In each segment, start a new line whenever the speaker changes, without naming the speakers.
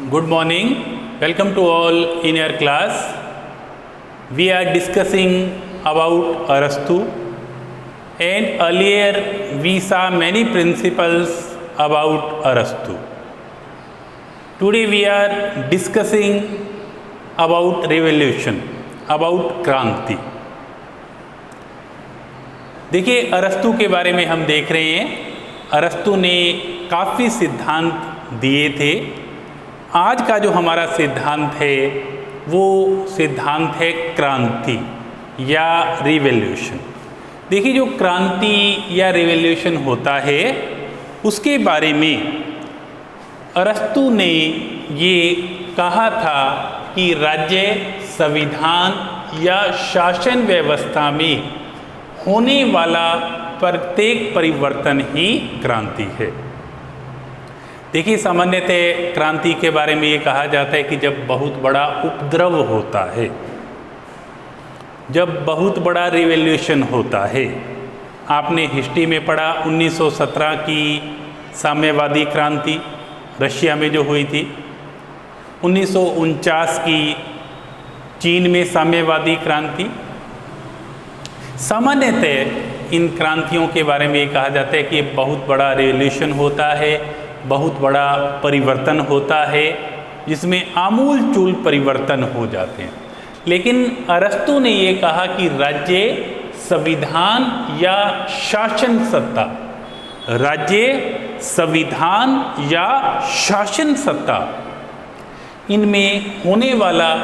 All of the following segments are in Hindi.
Good morning. Welcome to all in your class. We are discussing about Arastu, and earlier we saw many principles about Arastu. Today we are discussing about revolution, about क्रांति. देखिए, अरस्तु के बारे में हम देख रहे हैं. अरस्तु ने काफ़ी सिद्धांत दिए थे. आज का जो हमारा सिद्धांत है वो सिद्धांत है क्रांति या रिवॉल्यूशन. देखिए, जो क्रांति या रिवॉल्यूशन होता है उसके बारे में अरस्तु ने ये कहा था कि राज्य, संविधान या शासन व्यवस्था में होने वाला प्रत्येक परिवर्तन ही क्रांति है. देखिए, सामान्यतः क्रांति के बारे में ये कहा जाता है कि जब बहुत बड़ा उपद्रव होता है, जब बहुत बड़ा रिवॉल्यूशन होता है. आपने हिस्ट्री में पढ़ा 1917 की साम्यवादी क्रांति रशिया में जो हुई थी, 1949 की चीन में साम्यवादी क्रांति. सामान्यतः इन क्रांतियों के बारे में ये कहा जाता है कि बहुत बड़ा रिवॉल्यूशन होता है, बहुत बड़ा परिवर्तन होता है, जिसमें आमूल-चूल परिवर्तन हो जाते हैं. लेकिन अरस्तु ने ये कहा कि राज्य, संविधान या शासन सत्ता, राज्य, संविधान या शासन सत्ता, इनमें होने वाला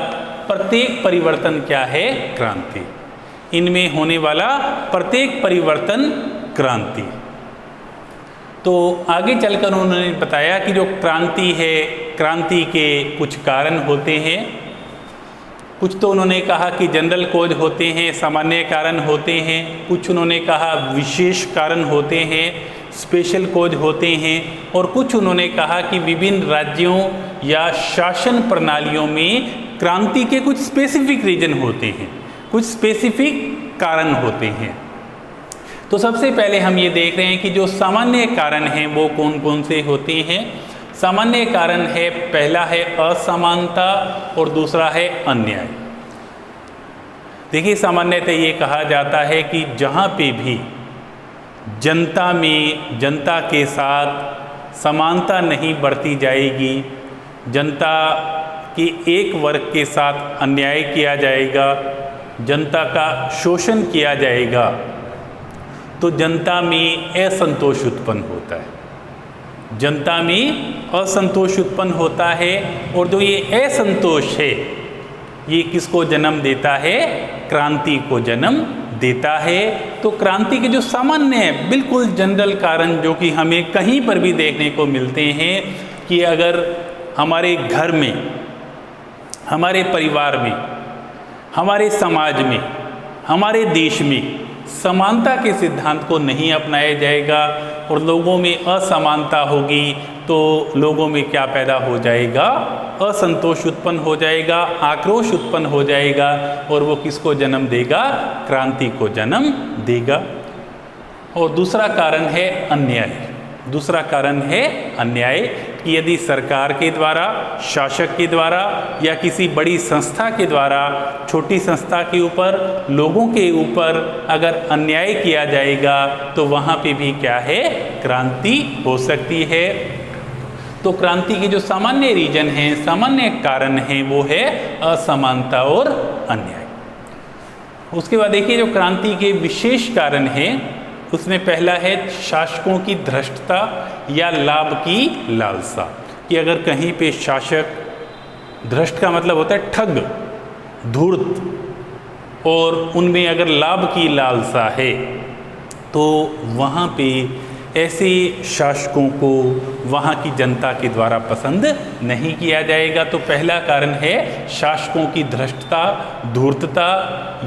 प्रत्येक परिवर्तन क्या है? क्रांति. इनमें होने वाला प्रत्येक परिवर्तन क्रांति. तो आगे चलकर उन्होंने बताया कि जो क्रांति है, क्रांति के कुछ कारण होते हैं. कुछ तो उन्होंने कहा कि जनरल कॉज होते हैं, सामान्य कारण होते हैं. कुछ उन्होंने कहा विशेष कारण होते हैं, स्पेशल कॉज होते हैं. और कुछ उन्होंने कहा कि विभिन्न राज्यों या शासन प्रणालियों में क्रांति के कुछ स्पेसिफिक रीजन होते हैं, कुछ स्पेसिफिक कारण होते हैं. तो सबसे पहले हम ये देख रहे हैं कि जो सामान्य कारण हैं वो कौन कौन से होते हैं. सामान्य कारण है, पहला है असमानता और दूसरा है अन्याय. देखिए, सामान्यतः ये कहा जाता है कि जहाँ पे भी जनता में, जनता के साथ समानता नहीं बरती जाएगी, जनता के एक वर्ग के साथ अन्याय किया जाएगा, जनता का शोषण किया जाएगा, तो जनता में असंतोष उत्पन्न होता है. जनता में असंतोष उत्पन्न होता है. और जो ये असंतोष है ये किसको जन्म देता है? क्रांति को जन्म देता है. तो क्रांति के जो सामान्य बिल्कुल जनरल कारण जो कि हमें कहीं पर भी देखने को मिलते हैं कि अगर हमारे घर में, हमारे परिवार में, हमारे समाज में, हमारे देश में समानता के सिद्धांत को नहीं अपनाया जाएगा और लोगों में असमानता होगी, तो लोगों में क्या पैदा हो जाएगा? असंतोष उत्पन्न हो जाएगा, आक्रोश उत्पन्न हो जाएगा. और वो किसको जन्म देगा? क्रांति को जन्म देगा. और दूसरा कारण है अन्याय. दूसरा कारण है अन्याय कि यदि सरकार के द्वारा, शासक के द्वारा या किसी बड़ी संस्था के द्वारा छोटी संस्था के ऊपर, लोगों के ऊपर अगर अन्याय किया जाएगा तो वहाँ पे भी क्या है? क्रांति हो सकती है. तो क्रांति के जो सामान्य रीजन हैं, सामान्य कारण हैं, वो है असमानता और अन्याय. उसके बाद देखिए, जो क्रांति के विशेष कारण हैं उसमें पहला है शासकों की धृष्टता या लाभ की लालसा. कि अगर कहीं पे शासक, धृष्ट का मतलब होता है ठग, धूर्त, और उनमें अगर लाभ की लालसा है तो वहाँ पे ऐसे शासकों को वहाँ की जनता के द्वारा पसंद नहीं किया जाएगा. तो पहला कारण है शासकों की धृष्टता, धूर्तता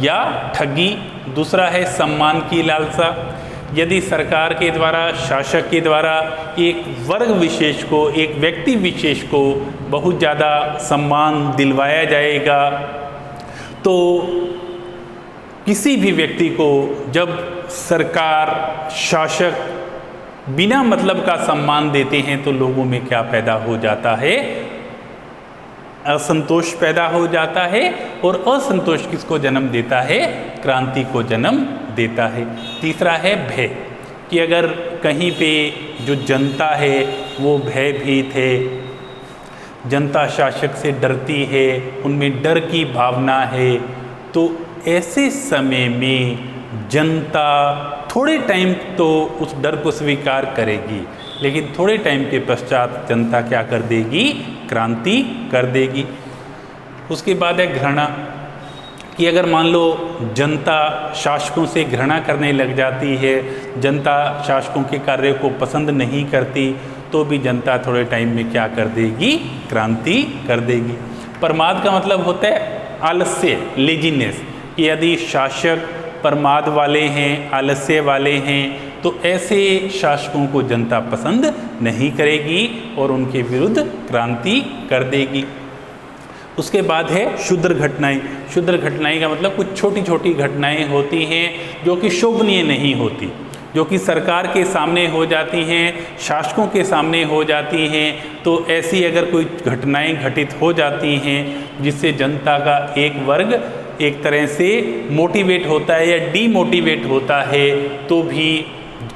या ठगी. दूसरा है सम्मान की लालसा. यदि सरकार के द्वारा, शासक के द्वारा एक वर्ग विशेष को, एक व्यक्ति विशेष को बहुत ज़्यादा सम्मान दिलवाया जाएगा तो किसी भी व्यक्ति को जब सरकार, शासक बिना मतलब का सम्मान देते हैं तो लोगों में क्या पैदा हो जाता है? असंतोष पैदा हो जाता है, और असंतोष किसको जन्म देता है? क्रांति को जन्म देता है। तीसरा है भय, कि अगर कहीं पे जो जनता है वो भयभीत है, जनता शासक से डरती है, उनमें डर की भावना है, तो ऐसे समय में जनता थोड़े टाइम तो उस डर को स्वीकार करेगी, लेकिन थोड़े टाइम के पश्चात जनता क्या कर देगी? क्रांति कर देगी। उसके बाद है घृणा, कि अगर मान लो जनता शासकों से घृणा करने लग जाती है, जनता शासकों के कार्य को पसंद नहीं करती, तो भी जनता थोड़े टाइम में क्या कर देगी? क्रांति कर देगी। प्रमाद का मतलब होता है आलस्य, लेजीनेस, कि यदि शासक प्रमाद वाले हैं, आलस्य वाले हैं, तो ऐसे शासकों को जनता पसंद नहीं करेगी और उनके विरुद्ध क्रांति कर देगी। उसके बाद है क्षुद्र घटनाएं। क्षुद्र घटनाएं का मतलब कुछ छोटी छोटी घटनाएं होती हैं जो कि शोभनीय नहीं होती, जो कि सरकार के सामने हो जाती हैं, शासकों के सामने हो जाती हैं। तो ऐसी अगर कोई घटनाएं घटित हो जाती हैं जिससे जनता का एक वर्ग एक तरह से मोटिवेट होता है या डीमोटिवेट होता है, तो भी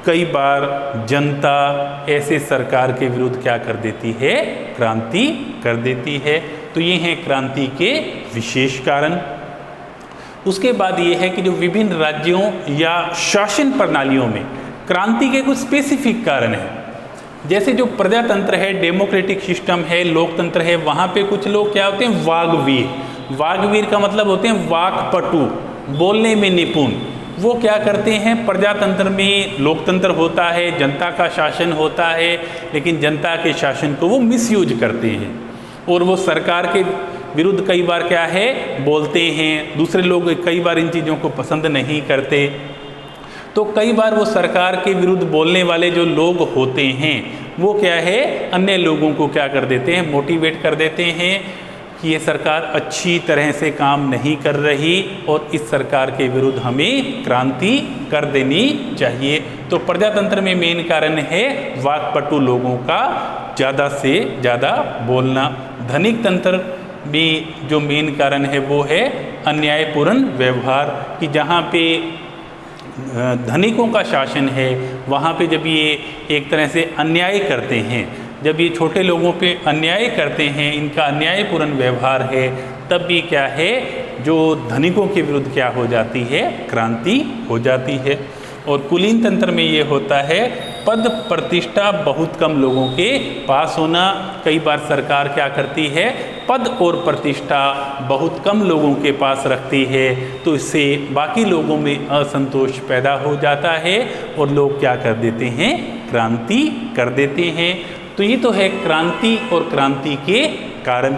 कई बार जनता ऐसे सरकार के विरुद्ध क्या कर देती है? क्रांति कर देती है। तो ये हैं क्रांति के विशेष कारण। उसके बाद ये है कि जो विभिन्न राज्यों या शासन प्रणालियों में क्रांति के कुछ स्पेसिफिक कारण हैं। जैसे जो प्रजातंत्र है, डेमोक्रेटिक सिस्टम है, लोकतंत्र है, वहाँ पे कुछ लोग क्या होते हैं? वाग्वीर। वाग्वीर का मतलब होते हैं वाक्पटु, बोलने में निपुण। वो क्या करते हैं? प्रजातंत्र में लोकतंत्र होता है, जनता का शासन होता है, लेकिन जनता के शासन को वो मिसयूज करते हैं और वो सरकार के विरुद्ध कई बार क्या है? बोलते हैं। दूसरे लोग कई बार इन चीज़ों को पसंद नहीं करते, तो कई बार वो सरकार के विरुद्ध बोलने वाले जो लोग होते हैं वो क्या है? अन्य लोगों को क्या कर देते हैं? मोटिवेट कर देते हैं कि ये सरकार अच्छी तरह से काम नहीं कर रही और इस सरकार के विरुद्ध हमें क्रांति कर देनी चाहिए। तो प्रजातंत्र में मेन कारण है वाक्पटु लोगों का ज़्यादा से ज़्यादा बोलना। धनिक तंत्र में जो मेन कारण है वो है अन्यायपूर्ण व्यवहार, कि जहाँ पे धनिकों का शासन है वहाँ पे जब ये एक तरह से अन्याय करते हैं, जब ये छोटे लोगों पे अन्याय करते हैं, इनका अन्यायपूर्ण व्यवहार है, तब भी क्या है? जो धनिकों के विरुद्ध क्या हो जाती है? क्रांति हो जाती है। और कुलीन तंत्र में ये होता है पद प्रतिष्ठा बहुत कम लोगों के पास होना। कई बार सरकार क्या करती है? पद और प्रतिष्ठा बहुत कम लोगों के पास रखती है, तो इससे बाकी लोगों में असंतोष पैदा हो जाता है और लोग क्या कर देते हैं? क्रांति कर देते हैं। तो ये तो है क्रांति और क्रांति के कारण।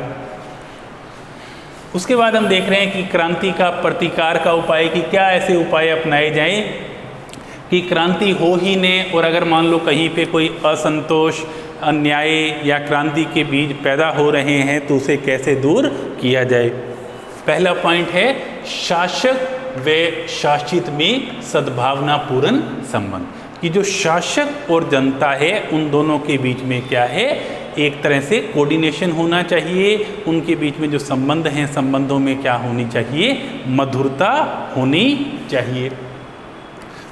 उसके बाद हम देख रहे हैं कि क्रांति का प्रतिकार का उपाय, कि क्या ऐसे उपाय अपनाए जाएं कि क्रांति हो ही न, और अगर मान लो कहीं पे कोई असंतोष, अन्याय या क्रांति के बीज पैदा हो रहे हैं तो उसे कैसे दूर किया जाए। पहला पॉइंट है शासक व शासित में सद्भावनापूर्ण संबंध, कि जो शासक और जनता है उन दोनों के बीच में क्या है? एक तरह से कोऑर्डिनेशन होना चाहिए। उनके बीच में जो संबंध हैं, संबंधों में क्या होनी चाहिए? मधुरता होनी चाहिए।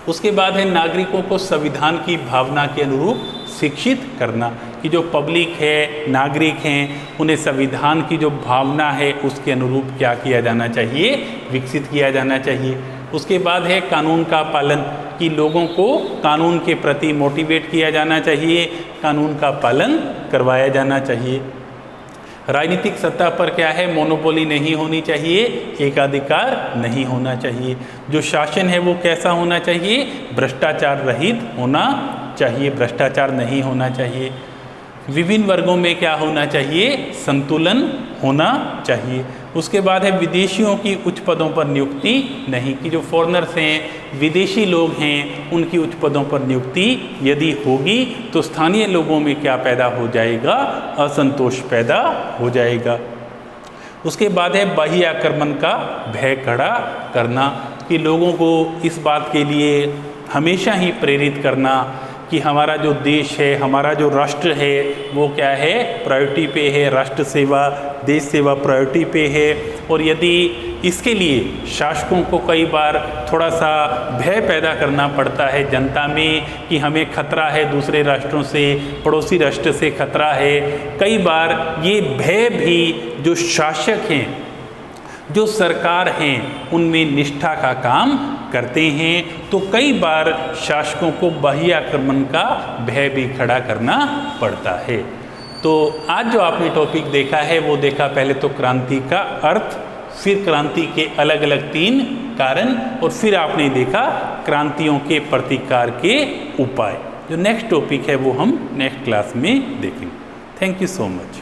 उसके बाद है नागरिकों को संविधान की भावना के अनुरूप शिक्षित करना, कि जो पब्लिक है, नागरिक हैं, उन्हें संविधान की जो भावना है उसके अनुरूप क्या किया जाना चाहिए? विकसित किया जाना चाहिए। उसके बाद है कानून का पालन, कि लोगों को कानून के प्रति मोटिवेट किया जाना चाहिए, कानून का पालन करवाया जाना चाहिए। राजनीतिक सत्ता पर क्या है? मोनोपोली नहीं होनी चाहिए, एकाधिकार नहीं होना चाहिए। जो शासन है वो कैसा होना चाहिए? भ्रष्टाचार रहित होना चाहिए, भ्रष्टाचार नहीं होना चाहिए। विभिन्न वर्गों में क्या होना चाहिए? संतुलन होना चाहिए। उसके बाद है विदेशियों की उच्च पदों पर नियुक्ति नहीं, कि जो फॉरेनर्स हैं, विदेशी लोग हैं, उनकी उच्च पदों पर नियुक्ति यदि होगी तो स्थानीय लोगों में क्या पैदा हो जाएगा? असंतोष पैदा हो जाएगा। उसके बाद है बाह्य आक्रमण का भय खड़ा करना, कि लोगों को इस बात के लिए हमेशा ही प्रेरित करना कि हमारा जो देश है, हमारा जो राष्ट्र है वो क्या है? प्रायोरिटी पे है, राष्ट्र सेवा देश सेवा प्रायोरिटी पे है। और यदि इसके लिए शासकों को कई बार थोड़ा सा भय पैदा करना पड़ता है जनता में कि हमें खतरा है, दूसरे राष्ट्रों से, पड़ोसी राष्ट्र से खतरा है, कई बार ये भय भी जो शासक हैं, जो सरकार हैं, उनमें निष्ठा का काम करते हैं। तो कई बार शासकों को बाह्य आक्रमण का भय भी खड़ा करना पड़ता है। तो आज जो आपने टॉपिक देखा है वो देखा पहले तो क्रांति का अर्थ, फिर क्रांति के अलग अलग 3 कारण, और फिर आपने देखा क्रांतियों के प्रतिकार के उपाय। जो नेक्स्ट टॉपिक है वो हम नेक्स्ट क्लास में देखेंगे। Thank you so much.